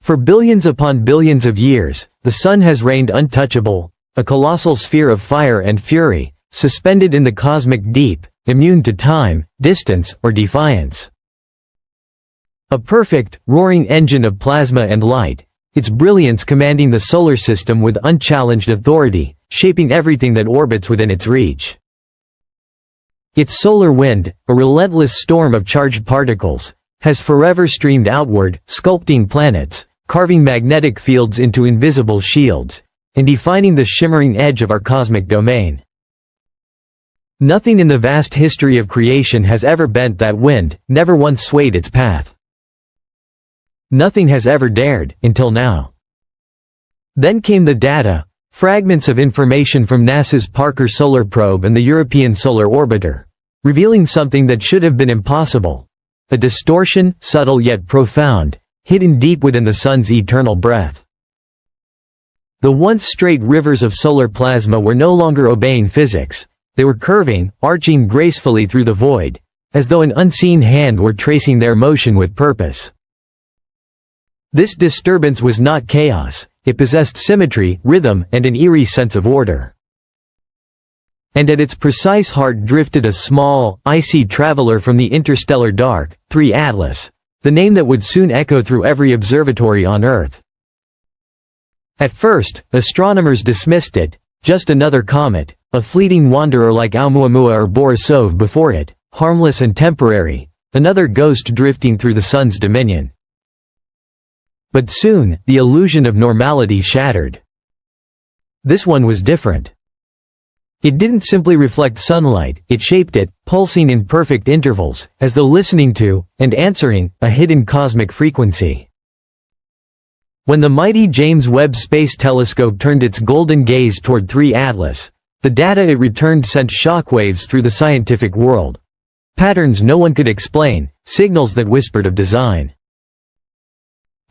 For billions upon billions of years, the sun has reigned untouchable, a colossal sphere of fire and fury, suspended in the cosmic deep, immune to time, distance, or defiance. A perfect, roaring engine of plasma and light, its brilliance commanding the solar system with unchallenged authority, shaping everything that orbits within its reach. Its solar wind, a relentless storm of charged particles, has forever streamed outward, sculpting planets, carving magnetic fields into invisible shields, and defining the shimmering edge of our cosmic domain. Nothing in the vast history of creation has ever bent that wind, never once swayed its path. Nothing has ever dared, until now. Then came the data, fragments of information from NASA's Parker Solar Probe and the European Solar Orbiter, revealing something that should have been impossible. A distortion, subtle yet profound, hidden deep within the sun's eternal breath. The once straight rivers of solar plasma were no longer obeying physics, they were curving, arching gracefully through the void, as though an unseen hand were tracing their motion with purpose. This disturbance was not chaos, it possessed symmetry, rhythm, and an eerie sense of order. And at its precise heart drifted a small, icy traveler from the interstellar dark, 3 Atlas, the name that would soon echo through every observatory on Earth. At first, astronomers dismissed it, just another comet, a fleeting wanderer like Oumuamua or Borisov before it, harmless and temporary, another ghost drifting through the sun's dominion. But soon, the illusion of normality shattered. This one was different. It didn't simply reflect sunlight, it shaped it, pulsing in perfect intervals, as though listening to, and answering, a hidden cosmic frequency. When the mighty James Webb Space Telescope turned its golden gaze toward 3 Atlas, the data it returned sent shockwaves through the scientific world. Patterns no one could explain, signals that whispered of design.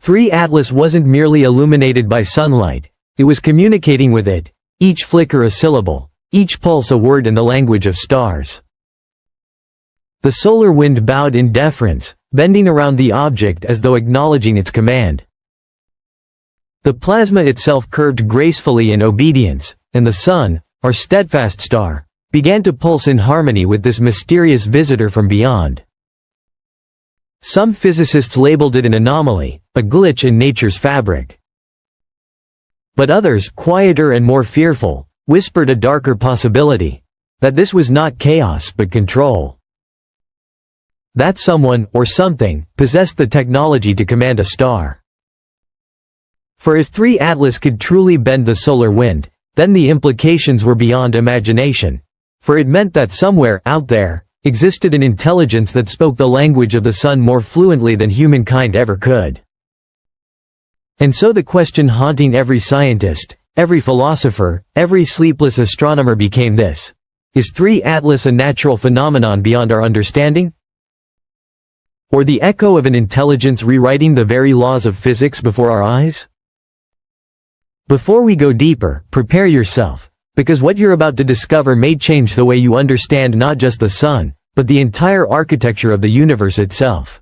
3 Atlas wasn't merely illuminated by sunlight, it was communicating with it, each flicker a syllable, each pulse a word in the language of stars. The solar wind bowed in deference, bending around the object as though acknowledging its command. The plasma itself curved gracefully in obedience, and the sun, our steadfast star, began to pulse in harmony with this mysterious visitor from beyond. Some physicists labeled it an anomaly, a glitch in nature's fabric. But others, quieter and more fearful, whispered a darker possibility, that this was not chaos but control. That someone, or something, possessed the technology to command a star. For if 3 Atlas could truly bend the solar wind, then the implications were beyond imagination, for it meant that somewhere, out there, existed an intelligence that spoke the language of the sun more fluently than humankind ever could. And so the question haunting every scientist, every philosopher, every sleepless astronomer became this: is 3 Atlas a natural phenomenon beyond our understanding? Or the echo of an intelligence rewriting the very laws of physics before our eyes? Before we go deeper, prepare yourself, because what you're about to discover may change the way you understand not just the sun, but the entire architecture of the universe itself.